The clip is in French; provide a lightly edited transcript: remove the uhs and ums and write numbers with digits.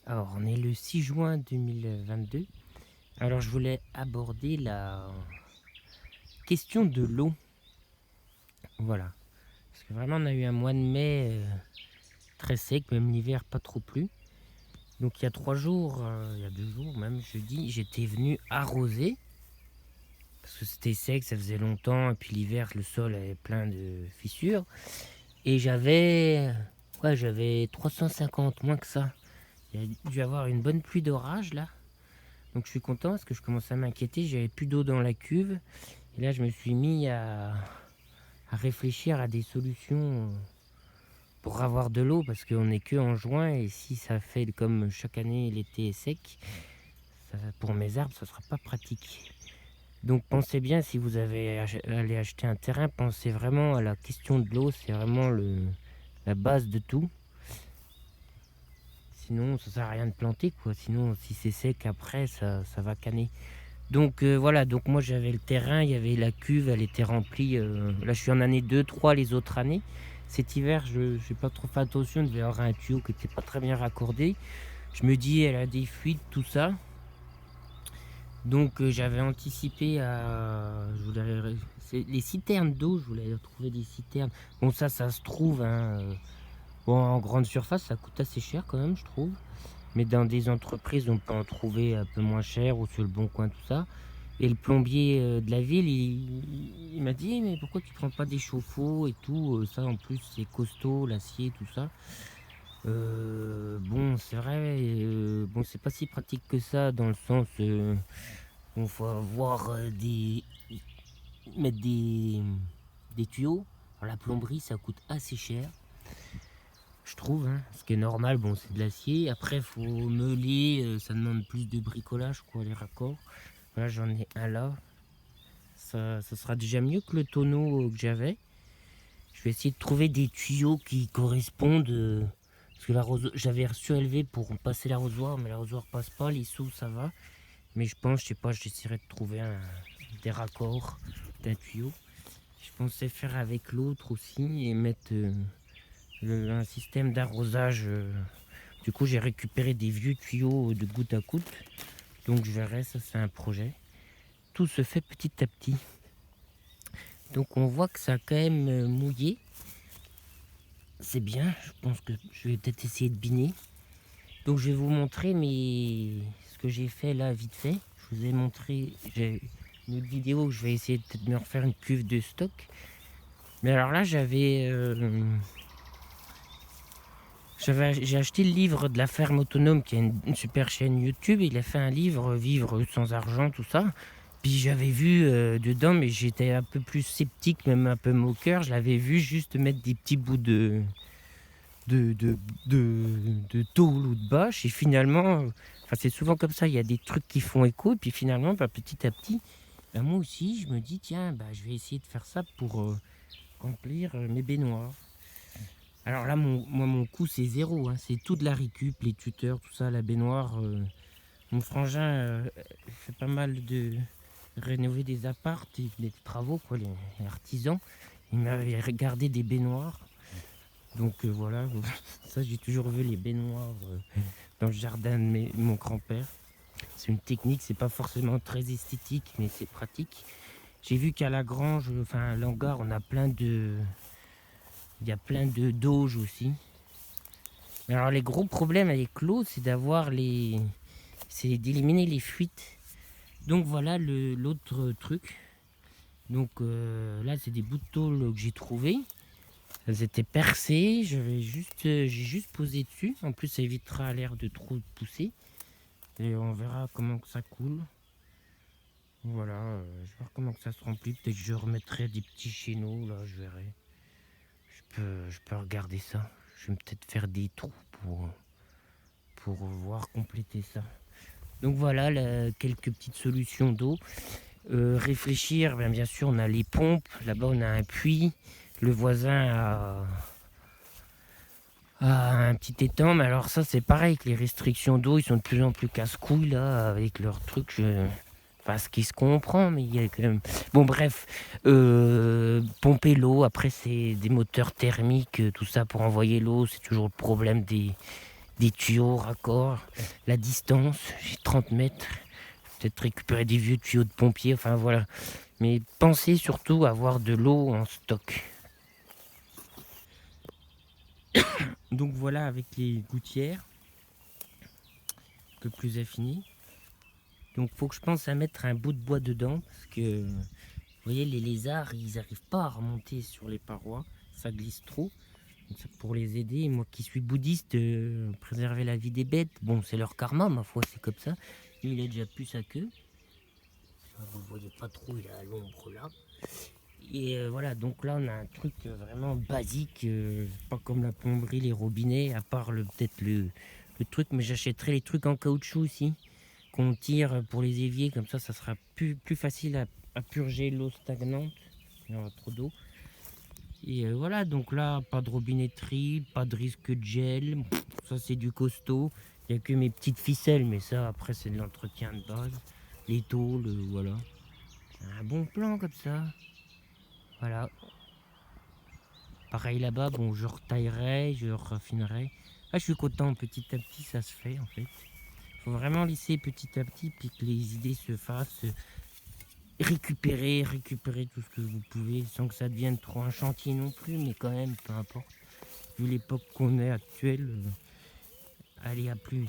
Alors, on est le 6 juin 2022. Alors, je voulais aborder la question de l'eau. Voilà. Parce que vraiment, on a eu un mois de mai très sec, même l'hiver pas trop plu. Donc, il y a 3 jours, il y a 2 jours même, jeudi, j'étais venu arroser. Parce que c'était sec, ça faisait longtemps. Et puis l'hiver, le sol avait plein de fissures. Et j'avais 350, moins que ça. Il y a dû y avoir une bonne pluie d'orage là. Donc je suis content parce que je commençais à m'inquiéter, j'avais plus d'eau dans la cuve. Et là je me suis mis à réfléchir à des solutions pour avoir de l'eau parce qu'on n'est que en juin et si ça fait comme chaque année l'été est sec, pour mes arbres ça sera pas pratique. Donc pensez bien si vous allez acheter un terrain, pensez vraiment à la question de l'eau, c'est vraiment la base de tout. Sinon ça sert à rien de planter quoi, sinon si c'est sec après ça va canner. Donc voilà, donc moi j'avais le terrain, il y avait la cuve, elle était remplie. Là je suis en année 2, 3 les autres années. Cet hiver, je n'ai pas trop fait attention, il devait y avoir un tuyau qui n'était pas très bien raccordé. Je me dis, elle a des fuites, tout ça. Donc j'avais anticipé les citernes d'eau, je voulais trouver des citernes. Bon ça se trouve, hein, bon, en grande surface, ça coûte assez cher quand même, je trouve. Mais dans des entreprises, on peut en trouver un peu moins cher ou sur le bon coin, tout ça. Et le plombier de la ville, il m'a dit, mais pourquoi tu prends pas des chauffe-eau et tout, ça en plus c'est costaud, l'acier, tout ça. Bon, c'est vrai, bon, c'est pas si pratique que ça dans le sens où il faut avoir mettre des tuyaux. Alors, la plomberie, ça coûte assez cher, je trouve, hein. Ce qui est normal, bon, c'est de l'acier. Après, il faut meuler, ça demande plus de bricolage, quoi, les raccords. Voilà, j'en ai un là. Ça sera déjà mieux que le tonneau que j'avais. Je vais essayer de trouver des tuyaux qui correspondent. Parce que j'avais surélevé pour passer l'arrosoir, mais l'arrosoir passe pas. Les sous, ça va. Mais je pense, je sais pas, j'essaierai de trouver des raccords d'un tuyau. Je pensais faire avec l'autre aussi et mettre un système d'arrosage. Du coup, j'ai récupéré des vieux tuyaux de goutte à goutte. Donc je verrai, ça c'est un projet. Tout se fait petit à petit. Donc on voit que ça a quand même mouillé. C'est bien, je pense que je vais peut-être essayer de biner. Donc je vais vous montrer ce que j'ai fait là vite fait. Je vous ai montré, j'ai une autre vidéo où je vais essayer peut-être de me refaire une cuve de stock. Mais alors là j'ai acheté le livre de la ferme autonome qui est une super chaîne YouTube. Il a fait un livre, Vivre sans argent, tout ça. Puis j'avais vu dedans, mais j'étais un peu plus sceptique, même un peu moqueur. Je l'avais vu juste mettre des petits bouts de, de, de tôle ou de bâche. Et finalement, enfin, c'est souvent comme ça, il y a des trucs qui font écho. Et puis finalement, bah, petit à petit, bah, moi aussi, je me dis, tiens, bah, je vais essayer de faire ça pour remplir mes baignoires. Alors là, mon coût, c'est zéro, hein. C'est tout de la récup, les tuteurs, tout ça, la baignoire. Mon frangin fait pas mal de rénover des apparts, des travaux, quoi, les artisans. Il m'avait regardé des baignoires. Donc voilà, ça j'ai toujours vu les baignoires dans le jardin de mon grand-père. C'est une technique, c'est pas forcément très esthétique, mais c'est pratique. J'ai vu qu'à la grange, enfin à l'hangar, il y a plein de d'auges aussi. Alors les gros problèmes avec l'eau, c'est d'éliminer les fuites. Donc voilà l'autre truc. Donc là c'est des bouts de tôle que j'ai trouvés. Elles étaient percées, j'ai juste posé dessus. En plus, ça évitera l'air de trop pousser. Et on verra comment que ça coule. Voilà, je vais voir comment que ça se remplit. Peut-être que je remettrai des petits chéneaux, là, je verrai. Je peux regarder ça. Je vais peut-être faire des trous pour voir compléter ça. Donc voilà, quelques petites solutions d'eau. Réfléchir, bien sûr, on a les pompes. Là-bas, on a un puits. Le voisin a un petit étang, mais alors ça c'est pareil, que les restrictions d'eau, ils sont de plus en plus casse-couilles là, avec leurs trucs. Parce qu'il se comprend, mais il y a quand même. Bon, bref, pomper l'eau, après c'est des moteurs thermiques, tout ça pour envoyer l'eau, c'est toujours le problème des tuyaux raccords, la distance, j'ai 30 mètres. Peut-être récupérer des vieux tuyaux de pompiers, enfin voilà. Mais pensez surtout à avoir de l'eau en stock. Donc voilà, avec les gouttières, un peu plus affinées. Donc faut que je pense à mettre un bout de bois dedans, parce que, vous voyez, les lézards, ils n'arrivent pas à remonter sur les parois, ça glisse trop. Donc ça, pour les aider, moi qui suis bouddhiste, préserver la vie des bêtes, bon, c'est leur karma, ma foi, c'est comme ça. Lui, il a déjà pu sa queue. Vous voyez pas trop, il est à l'ombre là. Et voilà, donc là on a un truc vraiment basique, pas comme la plomberie, les robinets, à part peut-être le truc, mais j'achèterai les trucs en caoutchouc aussi, qu'on tire pour les éviers, comme ça sera plus facile à purger l'eau stagnante, il y aura trop d'eau. Et voilà, donc là, pas de robinetterie, pas de risque de gel, ça c'est du costaud, il n'y a que mes petites ficelles, mais ça après c'est de l'entretien de base, les tôles, voilà. Un bon plan comme ça. Voilà. Pareil là-bas, bon, je retaillerai, je raffinerai. Ah, je suis content, petit à petit, ça se fait en fait. Faut vraiment laisser petit à petit, puis que les idées se fassent. Récupérer tout ce que vous pouvez, sans que ça devienne trop un chantier non plus, mais quand même, peu importe. Vu l'époque qu'on est actuelle, allez, à plus.